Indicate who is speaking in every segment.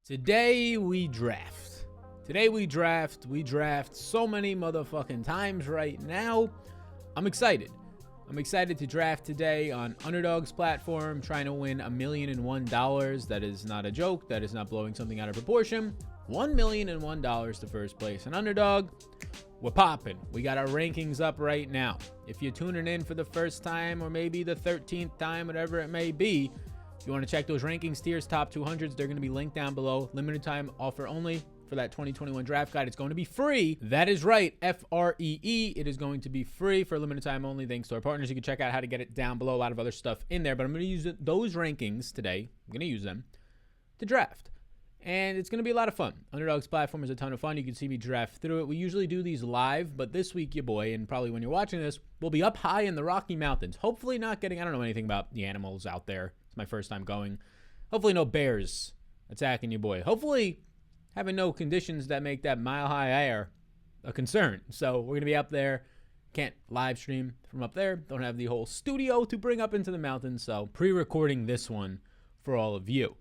Speaker 1: Today we draft. We draft so many motherfucking times right now. I'm excited. I'm excited to draft today on Underdog's platform, trying to win $1,001. That is not a joke. That is not blowing something out of proportion. $1,001 to first place. An Underdog, we're popping. We got our rankings up right now. If you're tuning in for the first time or maybe the 13th time, whatever it may be, if you want to check those rankings, tiers, top 200s, they're going to be linked down below. Limited time offer only for that 2021 draft guide. It's going to be free. That is right, Free. It is going to be free for a limited time only. Thanks to our partners. You can check out how to get it down below. A lot of other stuff in there, but I'm going to use those rankings today. I'm going to use them to draft. And it's going to be a lot of fun. Underdog's platform is a ton of fun. You can see me draft through it. We usually do these live, but this week, your boy, and probably when you're watching this, we'll be up high in the Rocky Mountains. Hopefully not getting, I don't know anything about the animals out there. It's my first time going. Hopefully no bears attacking your boy. Hopefully having no conditions that make that mile-high air a concern. So we're going to be up there. Can't live stream from up there. Don't have the whole studio to bring up into the mountains. So pre-recording this one for all of you.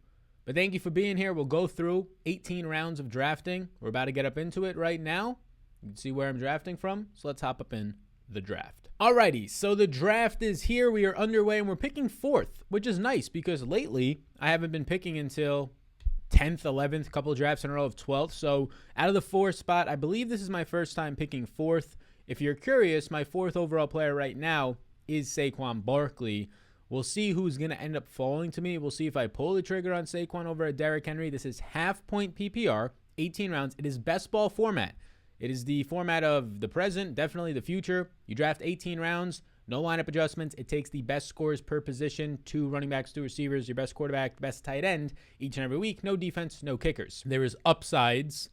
Speaker 1: But thank you for being here. We'll go through 18 rounds of drafting. We're about to get up into it right now. You can see where I'm drafting from. So let's hop up in the draft. Alrighty, so the draft is here. We are underway and we're picking 4th, which is nice because lately I haven't been picking until 10th, 11th, couple of drafts in a row of 12th. So out of the 4th spot, I believe this is my first time picking 4th. If you're curious, my 4th overall player right now is Saquon Barkley. We'll see who's going to end up falling to me. We'll see if I pull the trigger on Saquon over at Derrick Henry. This is half-point PPR, 18 rounds. It is best ball format. It is the format of the present, definitely the future. You draft 18 rounds, no lineup adjustments. It takes the best scores per position, 2 running backs, 2 receivers, your best quarterback, best tight end each and every week. No defense, no kickers. There is upsides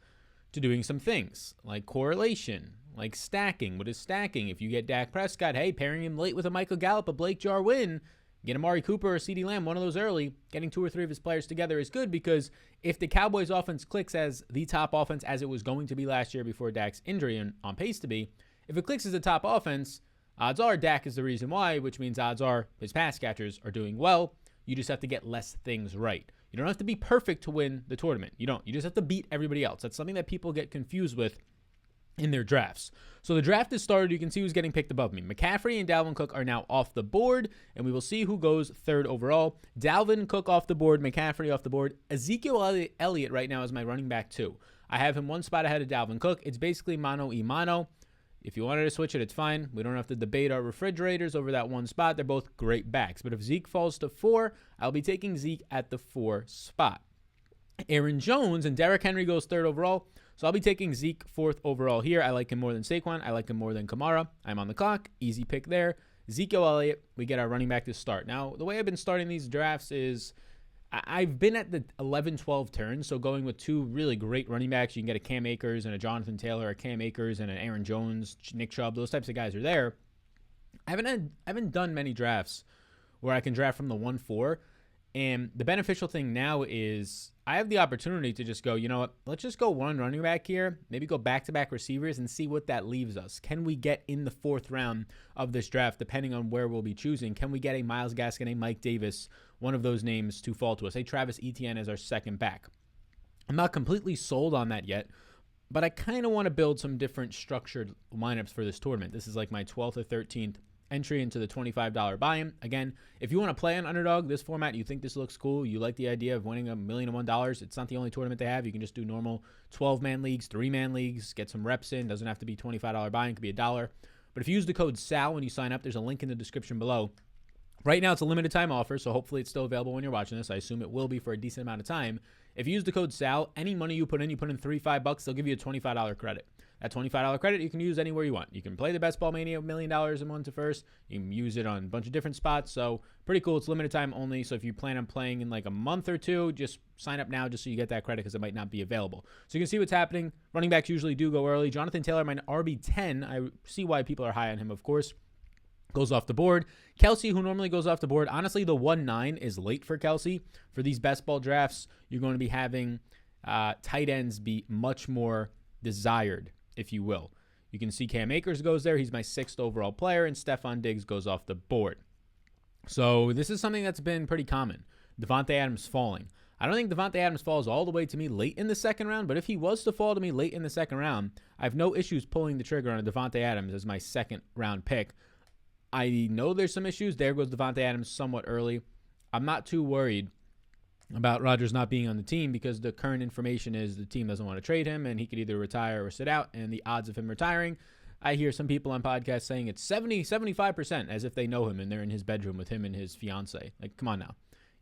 Speaker 1: to doing some things like correlation, like stacking. What is stacking? If you get Dak Prescott, hey, pairing him late with a Michael Gallup, a Blake Jarwin, get Amari Cooper or CeeDee Lamb, one of those early. Getting 2 or 3 of his players together is good because if the Cowboys offense clicks as the top offense as it was going to be last year before Dak's injury and on pace to be, if it clicks as the top offense, odds are Dak is the reason why, which means odds are his pass catchers are doing well. You just have to get less things right. You don't have to be perfect to win the tournament. You don't. You just have to beat everybody else. That's something that people get confused with in their drafts. So the draft is started. You can see who's getting picked above me. McCaffrey and Dalvin Cook are now off the board, and we will see who goes 3rd overall. Dalvin Cook off the board, McCaffrey off the board. Ezekiel Elliott right now is my running back 2. I have him one spot ahead of Dalvin Cook. It's basically mano-a-mano. If you wanted to switch it, it's fine. We don't have to debate our refrigerators over that one spot. They're both great backs. But if Zeke falls to 4, I'll be taking Zeke at the 4 spot. Aaron Jones and Derrick Henry goes 3rd overall. So I'll be taking Zeke 4th overall here. I like him more than Saquon. I like him more than Kamara. I'm on the clock. Easy pick there. Ezekiel Elliott, we get our running back to start. Now, the way I've been starting these drafts is I've been at the 11, 12 turns. So going with 2 really great running backs. You can get a Cam Akers and a Jonathan Taylor, a Cam Akers and an Aaron Jones, Nick Chubb. Those types of guys are there. I haven't done many drafts where I can draft from the 1-4. And the beneficial thing now is I have the opportunity to just go, you know what, let's just go 1 running back here, maybe go back-to-back receivers and see what that leaves us. Can we get in the 4th round of this draft, depending on where we'll be choosing? Can we get a Myles Gaskin, a Mike Davis, one of those names to fall to us? A Travis Etienne as our 2nd back. I'm not completely sold on that yet, but I kind of want to build some different structured lineups for this tournament. This is like my 12th or 13th entry into the $25 buy-in. Again, if you want to play on Underdog, this format, you think this looks cool, you like the idea of winning $1,001, it's not the only tournament they have. You can just do normal 12-man leagues, 3-man leagues, get some reps in. Doesn't have to be $25 buy-in, it could be $1. But if you use the code SAL when you sign up, there's a link in the description below. Right now, it's a limited time offer, so hopefully it's still available when you're watching this. I assume it will be for a decent amount of time. If you use the code SAL, any money you put in $3-5, they'll give you a $25 credit. That $25 credit you can use anywhere you want. You can play the Best Ball Mania $1 million in 1 to 1st. You can use it on a bunch of different spots. So pretty cool. It's limited time only. So if you plan on playing in like a month or 2, just sign up now just so you get that credit because it might not be available. So you can see what's happening. Running backs usually do go early. Jonathan Taylor, my RB10. I see why people are high on him, of course. Goes off the board. Kelsey, who normally goes off the board. Honestly, the 1-9 is late for Kelsey. For these best ball drafts, you're going to be having tight ends be much more desired, if you will. You can see Cam Akers goes there. He's my 6th overall player, and Stephon Diggs goes off the board. So this is something that's been pretty common. Devontae Adams falling. I don't think Davante Adams falls all the way to me late in the second round, but if he was to fall to me late in the second round, I have no issues pulling the trigger on a Davante Adams as my second round pick. I know there's some issues. There goes Davante Adams somewhat early. I'm not too worried about Rodgers not being on the team because the current information is the team doesn't want to trade him and he could either retire or sit out. And the odds of him retiring, I hear some people on podcasts saying it's 75% as if they know him and they're in his bedroom with him and his fiance. Like, come on now.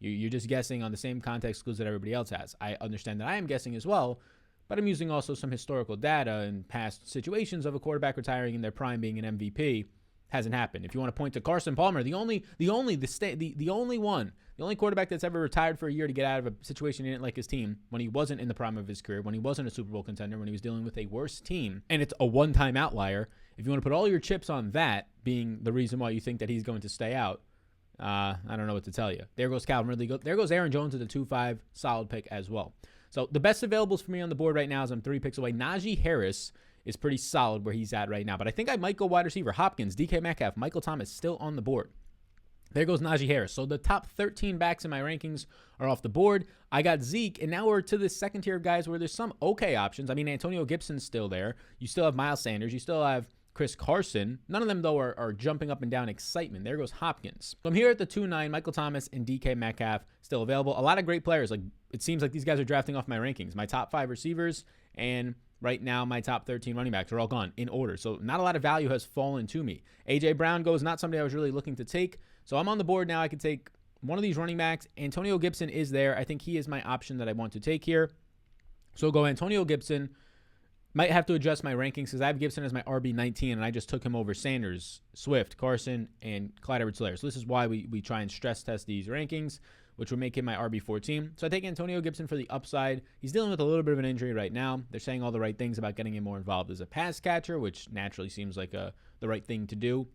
Speaker 1: You're just guessing on the same context clues that everybody else has. I understand that I am guessing as well, but I'm using also some historical data and past situations of a quarterback retiring in their prime being an MVP. Hasn't happened. If you want to point to Carson Palmer, the only quarterback that's ever retired for a year to get out of a situation he didn't like his team when he wasn't in the prime of his career, when he wasn't a Super Bowl contender, when he was dealing with a worse team, and it's a one-time outlier. If you want to put all your chips on that being the reason why you think that he's going to stay out, I don't know what to tell you. There goes Calvin Ridley. There goes Aaron Jones at the 2-5, solid pick as well. So the best availables for me on the board right now is I'm 3 picks away. Najee Harris is pretty solid where he's at right now. But I think I might go wide receiver. Hopkins, DK Metcalf, Michael Thomas still on the board. There goes Najee Harris. So the top 13 backs in my rankings are off the board. I got Zeke, and now we're to the second tier of guys where there's some okay options. I mean, Antonio Gibson's still there. You still have Miles Sanders. You still have Chris Carson. None of them, though, are jumping up and down excitement. There goes Hopkins. So I'm here at the 2-9. Michael Thomas and DK Metcalf still available. A lot of great players. Like, it seems like these guys are drafting off my rankings. My top 5 receivers and right now my top 13 running backs are all gone in order. So not a lot of value has fallen to me. A.J. Brown goes, not somebody I was really looking to take. So I'm on the board now. I could take one of these running backs. Antonio Gibson is there. I think he is my option that I want to take here. So go Antonio Gibson. Might have to adjust my rankings because I have Gibson as my RB19, and I just took him over Sanders, Swift, Carson, and Clyde Edwards-Helaire. So this is why we try and stress test these rankings, which would make him my RB14. So I take Antonio Gibson for the upside. He's dealing with a little bit of an injury right now. They're saying all the right things about getting him more involved as a pass catcher, which naturally seems like the right thing to do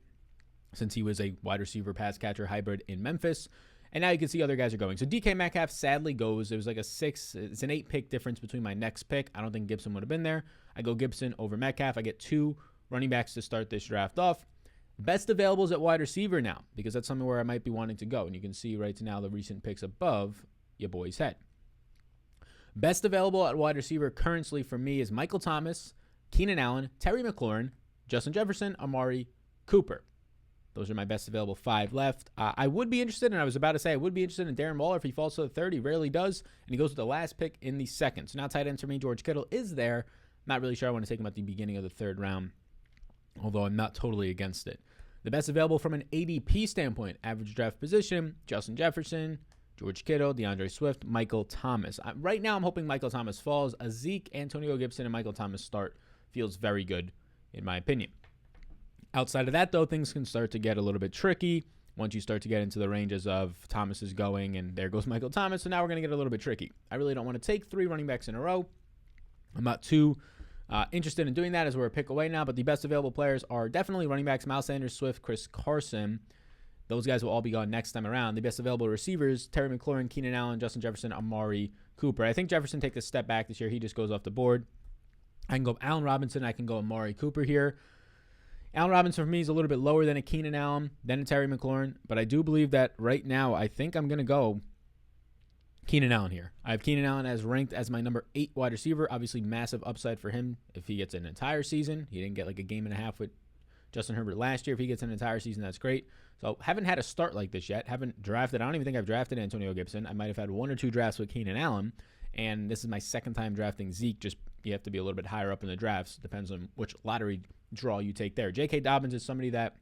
Speaker 1: since he was a wide receiver pass catcher hybrid in Memphis. And now you can see other guys are going. So DK Metcalf sadly goes. It was like it's an 8-pick difference between my next pick. I don't think Gibson would have been there. I go Gibson over Metcalf. I get 2 running backs to start this draft off. Best availables at wide receiver now, because that's something where I might be wanting to go. And you can see right now the recent picks above your boy's head. Best available at wide receiver currently for me is Michael Thomas, Keenan Allen, Terry McLaurin, Justin Jefferson, Amari Cooper. Those are my best available 5 left. I would be interested, and I was about to say I would be interested in Darren Waller if he falls to the 3rd. He rarely does, and he goes with the last pick in the 2nd. So now tight ends for me, George Kittle is there. Not really sure I want to take him at the beginning of the 3rd round, although I'm not totally against it. The best available from an ADP standpoint, average draft position, Justin Jefferson, George Kittle, DeAndre Swift, Michael Thomas. Right now I'm hoping Michael Thomas falls. A Zeke, Antonio Gibson, and Michael Thomas start feels very good in my opinion. Outside of that, though, things can start to get a little bit tricky once you start to get into the ranges of Thomas is going, and there goes Michael Thomas, so now we're going to get a little bit tricky. I really don't want to take 3 running backs in a row. I'm not too interested in doing that as we're a pick away now, but the best available players are definitely running backs, Miles Sanders, Swift, Chris Carson. Those guys will all be gone next time around. The best available receivers, Terry McLaurin, Keenan Allen, Justin Jefferson, Amari Cooper. I think Jefferson takes a step back this year. He just goes off the board. I can go Allen Robinson. I can go Amari Cooper here. Allen Robinson for me is a little bit lower than a Keenan Allen, than a Terry McLaurin, but I do believe that right now I think I'm going to go Keenan Allen here. I have Keenan Allen as ranked as my number 8 wide receiver. Obviously, massive upside for him if he gets an entire season. He didn't get like a game and a half with Justin Herbert last year. If he gets an entire season, that's great. So haven't had a start like this yet. Haven't drafted. I don't even think I've drafted Antonio Gibson. I might have had 1 or 2 drafts with Keenan Allen, and this is my 2nd time drafting Zeke. Just you have to be a little bit higher up in the drafts. Depends on which lottery draw you take there. J.K. Dobbins is somebody that,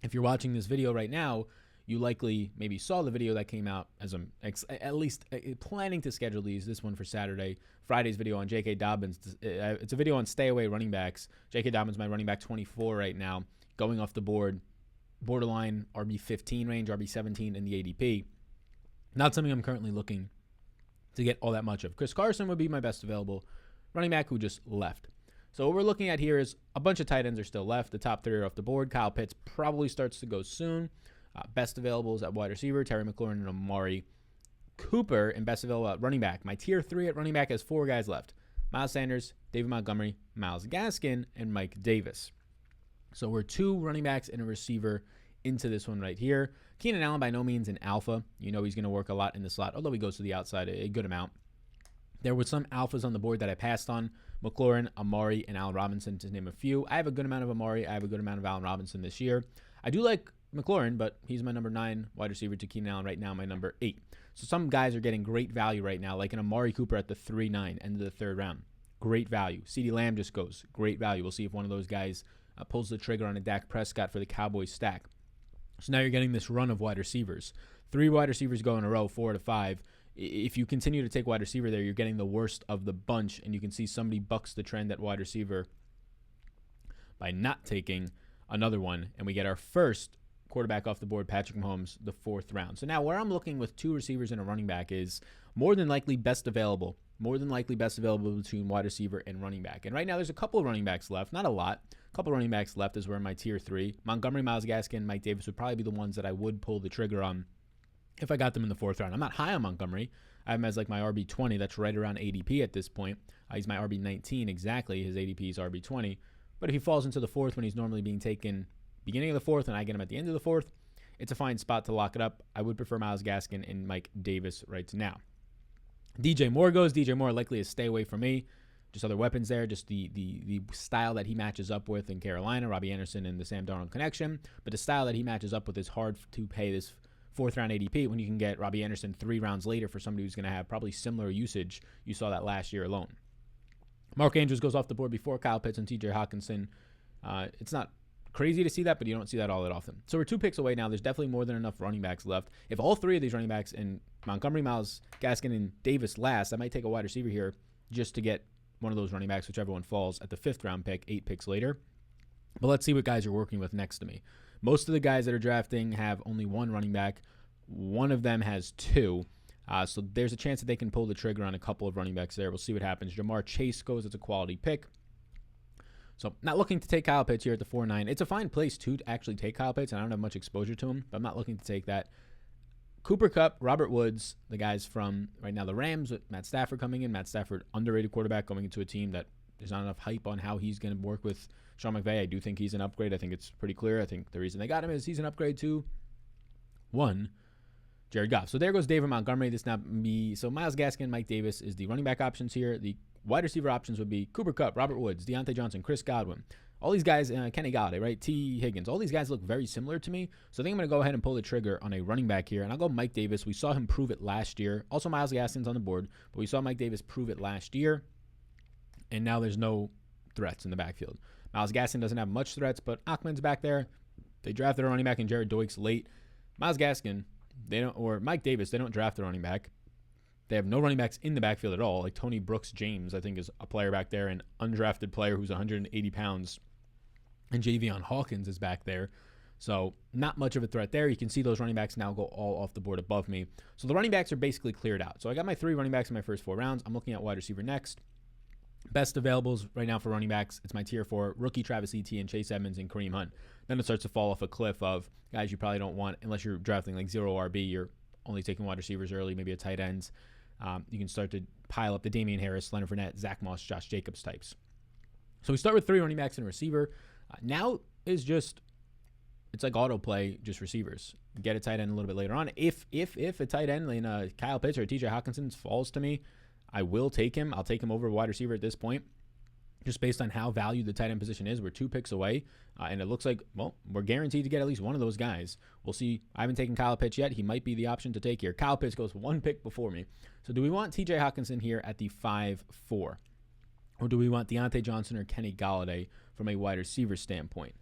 Speaker 1: if you're watching this video right now, you likely maybe saw the video that came out as I'm at least planning to schedule this one for Saturday. Friday's video on J.K. Dobbins. It's a video on stay away running backs. J.K. Dobbins, my running back 24 right now, going off the board, borderline RB15 range, RB17 in the ADP. Not something I'm currently looking to get all that much of. Chris Carson would be my best available running back who just left. So what we're looking at here is a bunch of tight ends are still left. The top 3 are off the board. Kyle Pitts probably starts to go soon. Best availables at wide receiver, Terry McLaurin and Amari Cooper. And best available at running back. My tier 3 at running back has 4 guys left. Miles Sanders, David Montgomery, Myles Gaskin, and Mike Davis. So we're 2 running backs and a receiver into this one right here. Keenan Allen by no means an alpha. You know he's going to work a lot in the slot, although he goes to the outside a good amount. There were some alphas on the board that I passed on. McLaurin, Amari, and Allen Robinson, to name a few. I have a good amount of Amari. I have a good amount of Allen Robinson this year. I do like McLaurin, but he's my number 9 wide receiver to Keenan Allen right now, my number 8. So some guys are getting great value right now, like an Amari Cooper at the 3-9, end of the third round. Great value. CeeDee Lamb just goes. Great value. We'll see if one of those guys pulls the trigger on a Dak Prescott for the Cowboys stack. So now you're getting this run of wide receivers. 3 wide receivers go in a row, 4 to 5. If you continue to take wide receiver there, you're getting the worst of the bunch, and you can see somebody bucks the trend at wide receiver by not taking another one, and we get our first quarterback off the board, Patrick Mahomes, the 4th round. So now where I'm looking with 2 receivers and a running back is more than likely best available between wide receiver and running back. And right now there's a couple of running backs left, not a lot. A couple of running backs left is where in my tier 3. Montgomery, Myles Gaskin, Mike Davis would probably be the ones that I would pull the trigger on if I got them in the 4th round. I'm not high on Montgomery. I have him as like my RB20. That's right around ADP at this point. He's my RB19 exactly. His ADP is RB20. But if he falls into the 4th when he's normally being taken beginning of the 4th and I get him at the end of the 4th, it's a fine spot to lock it up. I would prefer Myles Gaskin and Mike Davis right now. DJ Moore goes. DJ Moore likely a stay away from me. Just other weapons there, just the style that he matches up with in Carolina, Robbie Anderson and the Sam Darnold connection. But the style that he matches up with is hard to pay this 4th round ADP when you can get Robbie Anderson 3 rounds later for somebody who's going to have probably similar usage. You saw that last year alone. Mark Andrews goes off the board before Kyle Pitts and TJ Hawkinson. It's not crazy to see that, but you don't see that all that often. So we're 2 picks away now. There's definitely more than enough running backs left. If all 3 of these running backs and Montgomery, Myles Gaskin, and Davis last, I might take a wide receiver here just to get one of those running backs, whichever one falls at the 5th round pick, 8 picks later. But let's see what guys are working with next to me. Most of the guys that are drafting have only 1 running back. One of them has 2. So there's a chance that they can pull the trigger on a couple of running backs there. We'll see what happens. Jamar Chase goes. It's a quality pick. So not looking to take Kyle Pitts here at the 4-9. It's a fine place to actually take Kyle Pitts, and I don't have much exposure to him, but I'm not looking to take that. Cooper Kupp, Robert Woods, the guys from right now the Rams with Matt Stafford coming in. Matt Stafford, underrated quarterback going into a team that there's not enough hype on how he's going to work with Sean McVay. I do think he's an upgrade. I think it's pretty clear. I think the reason they got him is he's an upgrade to 1, Jared Goff. So there goes David Montgomery. This not me. So Myles Gaskin, Mike Davis is the running back options here. The wide receiver options would be Cooper Kupp, Robert Woods, Deontay Johnson, Chris Godwin. All these guys, Kenny Gallaudet, right? T. Higgins. All these guys look very similar to me. So I think I'm going to go ahead and pull the trigger on a running back here. And I'll go Mike Davis. We saw him prove it last year. Also, Myles Gaskin's on the board. But we saw Mike Davis prove it last year. And now there's no threats in the backfield. Myles Gaskin doesn't have much threats, but Achman's back there. They drafted a running back in Jared Doikes late. Myles Gaskin, or Mike Davis, they don't draft a running back. They have no running backs in the backfield at all. Like Tony Brooks James, I think, is a player back there, an undrafted player who's 180 pounds. And Javion Hawkins is back there. So not much of a threat there. You can see those running backs now go all off the board above me. So the running backs are basically cleared out. So I got my 3 running backs in my first 4 rounds. I'm looking at wide receiver next. Best availables right now for running backs, it's my tier 4, rookie Travis Etienne, Chase Edmonds, and Kareem Hunt. Then it starts to fall off a cliff of guys you probably don't want unless you're drafting like 0 RB. You're only taking wide receivers early, maybe a tight ends. You can start to pile up the Damian Harris, Leonard Fournette, Zach Moss, Josh Jacobs types. So we start with 3 running backs and a receiver. Now is just, it's like autoplay, just receivers. Get a tight end a little bit later on. If a tight end in Kyle Pitts or TJ Hawkinson falls to me, I will take him. I'll take him over a wide receiver at this point, just based on how valued the tight end position is. We're 2 picks away, and it looks like, well, we're guaranteed to get at least one of those guys. We'll see. I haven't taken Kyle Pitts yet. He might be the option to take here. Kyle Pitts goes 1 pick before me. So do we want TJ Hawkinson here at the 5-4? Or do we want Deontay Johnson or Kenny Gallaudet from a wide receiver standpoint?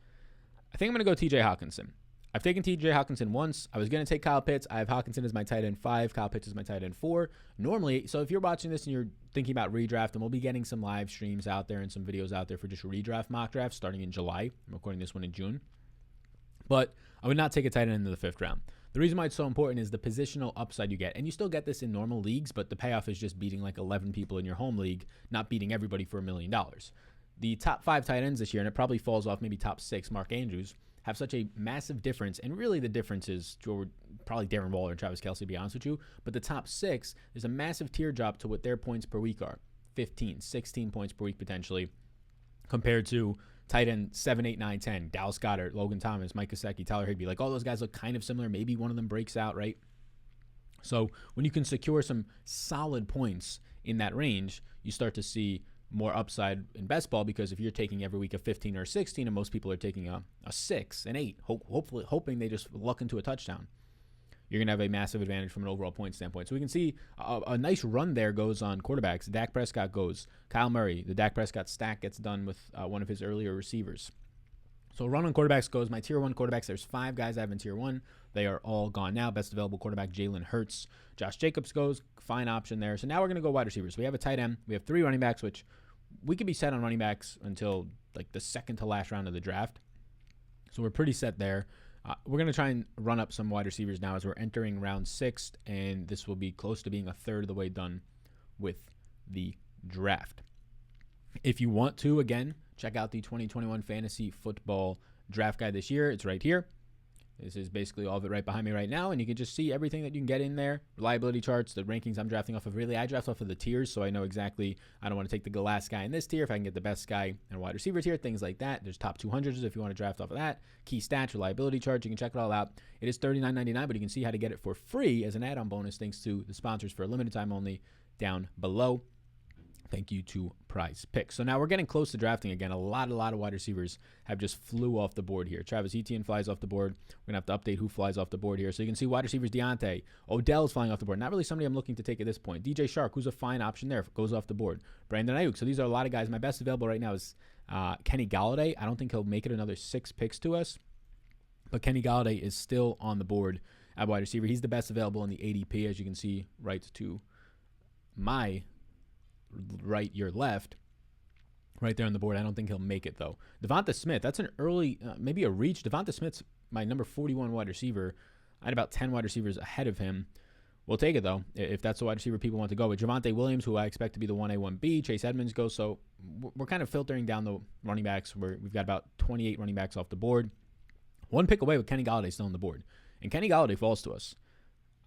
Speaker 1: I think I'm going to go TJ Hawkinson. I've taken TJ Hawkinson once. I was going to take Kyle Pitts. I have Hawkinson as my tight end 5. Kyle Pitts is my tight end 4. Normally, so if you're watching this and you're thinking about redraft, and we'll be getting some live streams out there and some videos out there for just redraft mock drafts starting in July. I'm recording this one in June. But I would not take a tight end into the 5th round. The reason why it's so important is the positional upside you get. And you still get this in normal leagues, but the payoff is just beating like 11 people in your home league, not beating everybody for $1 million. The top 5 tight ends this year, and it probably falls off maybe top 6, Mark Andrews, have such a massive difference. And really the difference is probably Darren Waller and Travis Kelce, to be honest with you. But the top 6, there's a massive tier drop to what their points per week are. 15, 16 points per week potentially, compared to Tight end 7, 8, 9, 10. Dallas Goedert, Logan Thomas, Mike Gesicki, Tyler Higbee. Like, all those guys look kind of similar. Maybe one of them breaks out, right? So when you can secure some solid points in that range, you start to see more upside in best ball, because if you're taking every week a 15 or a 16, and most people are taking a 6, an 8, hopefully hoping they just luck into a touchdown, you're going to have a massive advantage from an overall point standpoint. So we can see a nice run there goes on quarterbacks. Dak Prescott goes. Kyle Murray, the Dak Prescott stack gets done with one of his earlier receivers. So run on quarterbacks goes. My tier 1 quarterbacks, there's 5 guys I have in tier 1. They are all gone now. Best available quarterback, Jalen Hurts. Josh Jacobs goes. Fine option there. So now we're going to go wide receivers. We have a tight end. We have 3 running backs, which we could be set on running backs until like the second to last round of the draft. So we're pretty set there. We're going to try and run up some wide receivers now as we're entering round 6, and this will be close to being a third of the way done with the draft. If you want to, again, check out the 2021 Fantasy Football Draft Guide this year. It's right here. This is basically all of it right behind me right now, and you can just see everything that you can get in there. Reliability charts, the rankings I'm drafting off of. Really, I draft off of the tiers, so I know exactly I don't want to take the last guy in this tier if I can get the best guy in a wide receiver tier, things like that. There's top 200s if you want to draft off of that. Key stats, reliability charts, you can check it all out. It is $39.99, but you can see how to get it for free as an add-on bonus thanks to the sponsors for a limited time only down below. Thank you to Prize Picks. So now we're getting close to drafting again. A lot of wide receivers have just flew off the board here. Travis Etienne flies off the board. We're going to have to update who flies off the board here. So you can see wide receivers, Deontay. Odell's flying off the board. Not really somebody I'm looking to take at this point. DJ Shark, who's a fine option there, goes off the board. Brandon Ayuk. So these are a lot of guys. My best available right now is Kenny Gallaudet. I don't think he'll make it another 6 picks to us, but Kenny Gallaudet is still on the board at wide receiver. He's the best available in the ADP, as you can see right to my right, your left, right there on the board. I don't think he'll make it, though. Devonta Smith, that's an early, maybe a reach. Devonta Smith's my number 41 wide receiver. I had about 10 wide receivers ahead of him. We'll take it, though, if that's the wide receiver people want to go with. Javonte Williams, who I expect to be the 1A, 1B. Chase Edmonds goes. So we're kind of filtering down the running backs. We've got about 28 running backs off the board. One pick away with Kenny Gallaudet still on the board. And Kenny Gallaudet falls to us.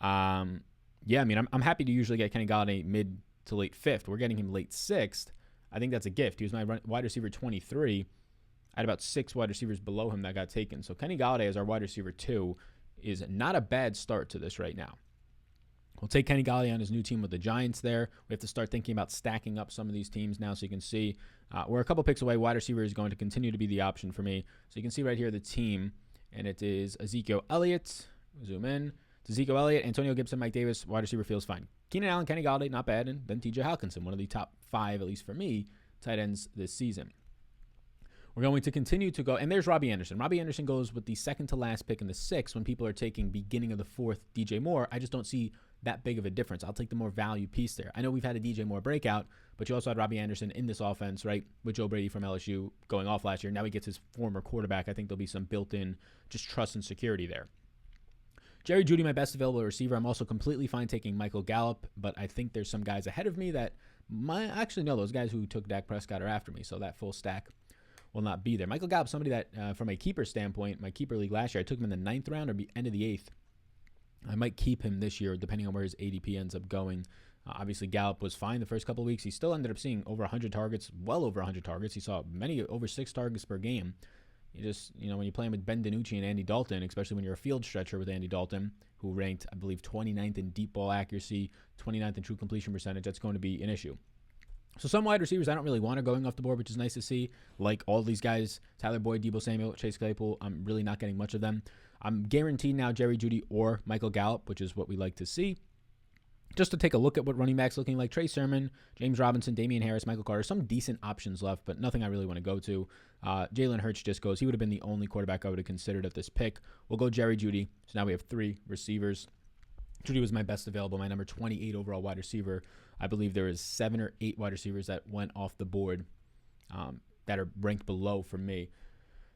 Speaker 1: Yeah, I mean, I'm happy to usually get Kenny Gallaudet mid to late 5th. We're getting him late 6th. I think that's a gift. He was my wide receiver 23. I had about 6 wide receivers below him that got taken. So Kenny Gallaudet as our wide receiver 2 is not a bad start to this right now. We'll take Kenny Gallaudet on his new team with the Giants there. We have to start thinking about stacking up some of these teams now, so you can see we're a couple picks away. Wide receiver is going to continue to be the option for me. So you can see right here the team, and it is Ezekiel Elliott. Zoom in. It's Ezekiel Elliott, Antonio Gibson, Mike Davis. Wide receiver feels fine. Keenan Allen, Kenny Gallaudet, not bad. And then TJ Hawkinson, one of the top 5, at least for me, tight ends this season. We're going to continue to go. And there's Robbie Anderson. Robbie Anderson goes with the second to last pick in the 6th when people are taking beginning of the 4th DJ Moore. I just don't see that big of a difference. I'll take the more value piece there. I know we've had a DJ Moore breakout, but you also had Robbie Anderson in this offense, right, with Joe Brady from LSU going off last year. Now he gets his former quarterback. I think there'll be some built-in just trust and security there. Jerry Jeudy, my best available receiver. I'm also completely fine taking Michael Gallup, but I think there's some guys ahead of me that might actually know those guys who took Dak Prescott are after me, so that full stack will not be there. Michael Gallup, somebody that from a keeper standpoint, my keeper league last year, I took him in the 9th round or end of the 8th. I might keep him this year depending on where his ADP ends up going. Obviously, Gallup was fine the first couple of weeks. He still ended up seeing over 100 targets, well over 100 targets. He saw many over 6 targets per game. When you play him with Ben DiNucci and Andy Dalton, especially when you're a field stretcher with Andy Dalton, who ranked, I believe, 29th in deep ball accuracy, 29th in true completion percentage, that's going to be an issue. So some wide receivers I don't really want to going off the board, which is nice to see. Like all these guys, Tyler Boyd, Deebo Samuel, Chase Claypool, I'm really not getting much of them. I'm guaranteed now Jerry Jeudy or Michael Gallup, which is what we like to see. Just to take a look at what running backs looking like: Trey Sermon, James Robinson, Damian Harris, Michael Carter. Some decent options left, but nothing I really want to go to. Jalen Hurts just goes. He would have been the only quarterback I would have considered at this pick. We'll go Jerry Jeudy. So now we have 3 receivers. Jeudy was my best available, my number 28 overall wide receiver. I believe there is 7 or 8 wide receivers that went off the board that are ranked below for me.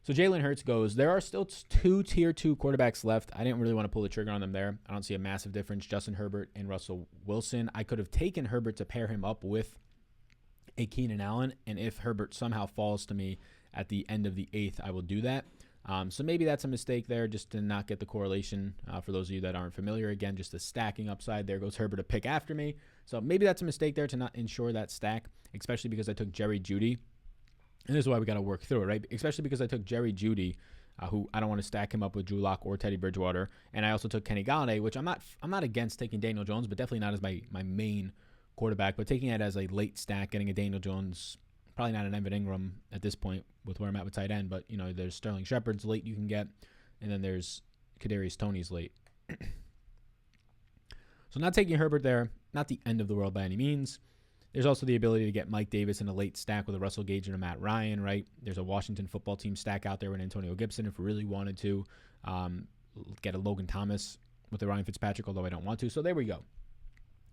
Speaker 1: So Jalen Hurts goes. There are still 2 tier 2 quarterbacks left. I didn't really want to pull the trigger on them there. I don't see a massive difference. Justin Herbert and Russell Wilson. I could have taken Herbert to pair him up with a Keenan Allen, and if Herbert somehow falls to me at the end of the 8th, I will do that. So maybe that's a mistake there, just to not get the correlation. For those of you that aren't familiar, again, just the stacking upside. There goes Herbert a pick after me. So maybe that's a mistake there to not ensure that stack, especially because I took Jerry Jeudy And this is why we got to work through it, right? Especially because I took Jerry Jeudy, who I don't want to stack him up with Drew Lock or Teddy Bridgewater. And I also took Kenny Gallaudet, which I'm not against taking Daniel Jones, but definitely not as my main quarterback. But taking it as a late stack, getting a Daniel Jones, probably not an Evan Ingram at this point with where I'm at with tight end. But, there's Sterling Shepard's late you can get. And then there's Kadarius Toney's late. So not taking Herbert there, not the end of the world by any means. There's also the ability to get Mike Davis in a late stack with a Russell Gage and a Matt Ryan, right? There's a Washington football team stack out there with Antonio Gibson if we really wanted to. Get a Logan Thomas with the Ryan Fitzpatrick, although I don't want to. So there we go.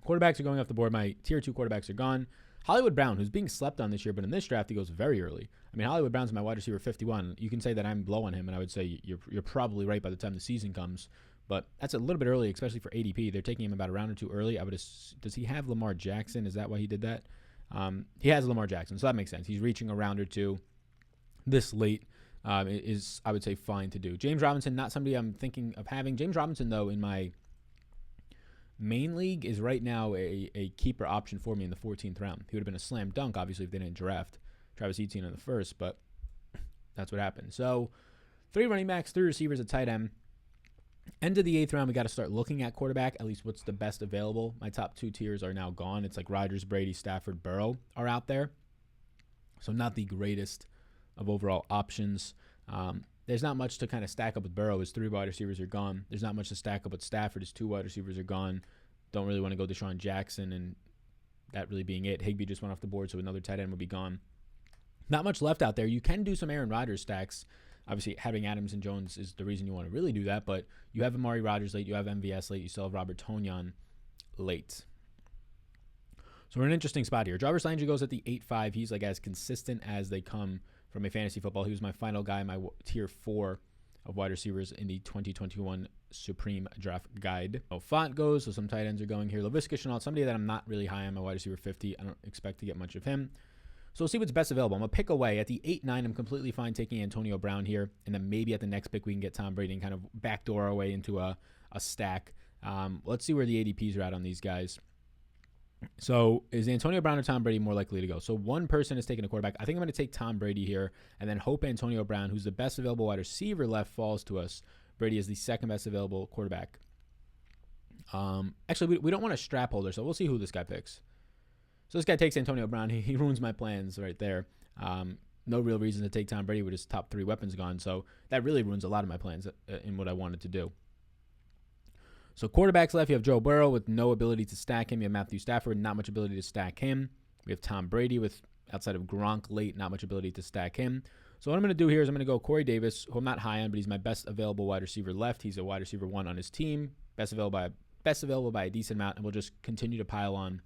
Speaker 1: Quarterbacks are going off the board. My tier 2 quarterbacks are gone. Hollywood Brown, who's being slept on this year, but in this draft, he goes very early. I mean, Hollywood Brown's my wide receiver 51. You can say that I'm low on him, and I would say you're probably right by the time the season comes. But that's a little bit early, especially for ADP. They're taking him about a round or two early. Does he have Lamar Jackson? Is that why he did that? He has Lamar Jackson, so that makes sense. He's reaching a round or two this late. Is, I would say, fine to do. James Robinson, not somebody I'm thinking of having. James Robinson, though, in my main league is right now a keeper option for me in the 14th round. He would have been a slam dunk, obviously, if they didn't draft Travis Etienne in the first, but that's what happened. So 3 running backs, 3 receivers at tight end. End of the 8th round, we got to start looking at quarterback, at least what's the best available. My top 2 tiers are now gone. It's like Rodgers, Brady, Stafford, Burrow are out there. So not the greatest of overall options. There's not much to kind of stack up with Burrow. His 3 wide receivers are gone. There's not much to stack up with Stafford. His 2 wide receivers are gone. Don't really want to go Deshaun Jackson, and that really being it. Higbee just went off the board, so another tight end would be gone. Not much left out there. You can do some Aaron Rodgers stacks. Obviously, having Adams and Jones is the reason you want to really do that, but you have Amari Rodgers late, you have MVS late, you still have Robert Tonyan late. So we're in an interesting spot here. Jarvis Landry goes at the 8-5. He's like as consistent as they come from a fantasy football. He was my final guy, my tier 4 of wide receivers in the 2021 Supreme Draft Guide. Font goes, so some tight ends are going here. Laviska Shenault, somebody that I'm not really high on, my wide receiver 50. I don't expect to get much of him. So we'll see what's best available. I'm going to pick away. At the 8-9, I'm completely fine taking Antonio Brown here. And then maybe at the next pick, we can get Tom Brady and kind of backdoor our way into a stack. Let's see where the ADPs are at on these guys. So is Antonio Brown or Tom Brady more likely to go? So one person is taking a quarterback. I think I'm going to take Tom Brady here and then hope Antonio Brown, who's the best available wide receiver left, falls to us. Brady is the second best available quarterback. Actually, we don't want a strap holder, so we'll see who this guy picks. So this guy takes Antonio Brown. He ruins my plans right there. No real reason to take Tom Brady with his top 3 weapons gone. So that really ruins a lot of my plans in what I wanted to do. So quarterbacks left, you have Joe Burrow with no ability to stack him. You have Matthew Stafford, not much ability to stack him. We have Tom Brady with, outside of Gronk late, not much ability to stack him. So what I'm going to do here is I'm going to go Corey Davis, who I'm not high on, but he's my best available wide receiver left. He's a wide receiver 1 on his team, best available by a decent amount, and we'll just continue to pile on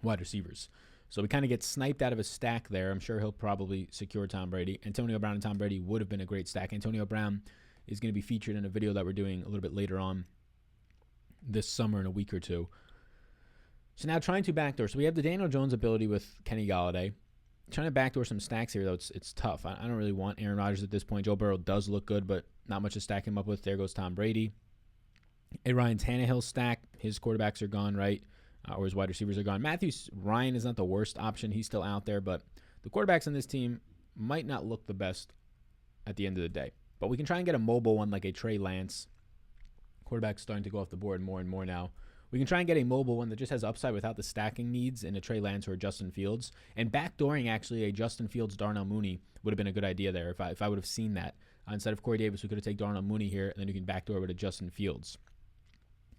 Speaker 1: wide receivers. So we kind of get sniped out of a stack there. I'm sure he'll probably secure Tom Brady. Antonio Brown and Tom Brady would have been a great stack. Antonio Brown is going to be featured in a video that we're doing a little bit later on this summer in a week or two. So now trying to backdoor. So we have the Daniel Jones ability with Kenny Gallaudet. Trying to backdoor some stacks here, though, it's tough. I don't really want Aaron Rodgers at this point. Joe Burrow does look good, but not much to stack him up with. There goes Tom Brady. A Ryan Tannehill stack. His quarterbacks are gone, right? Or his wide receivers are gone. Ryan is not the worst option. He's still out there, but the quarterbacks on this team might not look the best at the end of the day. But we can try and get a mobile one like a Trey Lance. Quarterback's starting to go off the board more and more now. We can try and get a mobile one that just has upside without the stacking needs in a Trey Lance or a Justin Fields. And backdooring, actually, a Justin Fields, Darnell Mooney would have been a good idea there if I would have seen that. Instead of Corey Davis, we could have taken Darnell Mooney here, and then you can backdoor with a Justin Fields.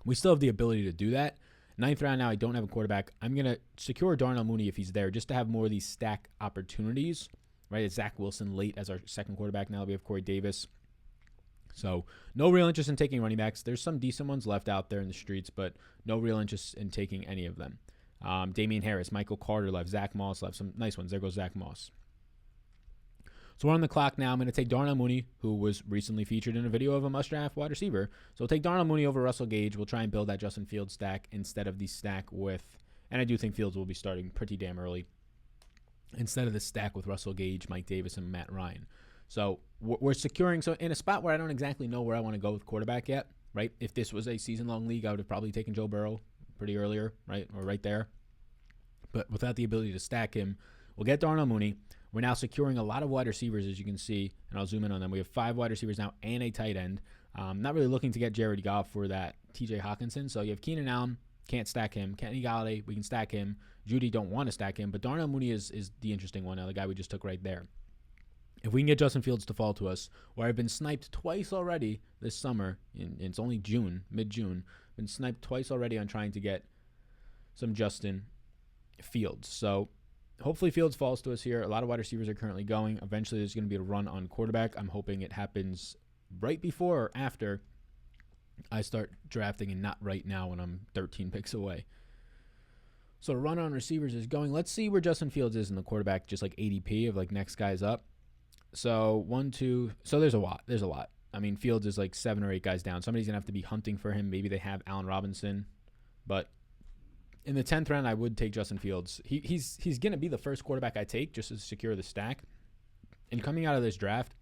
Speaker 1: We still have the ability to do that. 9th round now, I don't have a quarterback. I'm going to secure Darnell Mooney if he's there, just to have more of these stack opportunities, right? It's Zach Wilson late as our second quarterback. Now we have Corey Davis. So no real interest in taking running backs. There's some decent ones left out there in the streets, but no real interest in taking any of them. Damian Harris, Michael Carter left, Zach Moss left. Some nice ones. There goes Zach Moss. So we're on the clock now. I'm going to take Darnell Mooney, who was recently featured in a video of a must-draft wide receiver. So we'll take Darnell Mooney over Russell Gage. We'll try and build that Justin Fields stack instead of the stack with, and I do think Fields will be starting pretty damn early, instead of the stack with Russell Gage, Mike Davis, and Matt Ryan. So we're securing, so in a spot where I don't exactly know where I want to go with quarterback yet, right? If this was a season-long league, I would have probably taken Joe Burrow pretty earlier, right? Or right there. But without the ability to stack him, we'll get Darnell Mooney. We're now securing a lot of wide receivers, as you can see, and I'll zoom in on them. We have 5 wide receivers now and a tight end. Not really looking to get Jared Goff for that TJ Hawkinson. So you have Keenan Allen, can't stack him. Kenny Gallaudet, we can stack him. Judy, don't want to stack him. But Darnell Mooney is the interesting one now, the guy we just took right there. If we can get Justin Fields to fall to us, where I've been sniped twice already this summer, and it's only June, mid-June, been sniped twice already on trying to get some Justin Fields. So hopefully Fields falls to us here. A lot of wide receivers are currently going. Eventually there's going to be a run on quarterback. I'm hoping it happens right before or after I start drafting and not right now when I'm 13 picks away. So run on receivers is going. Let's see where Justin Fields is in the quarterback, just like ADP of like next guys up. So 1, 2. So there's a lot. There's a lot. I mean, Fields is like 7 or 8 guys down. Somebody's going to have to be hunting for him. Maybe they have Allen Robinson. But in the 10th round, I would take Justin Fields. He's going to be the first quarterback I take just to secure the stack. And coming out of this draft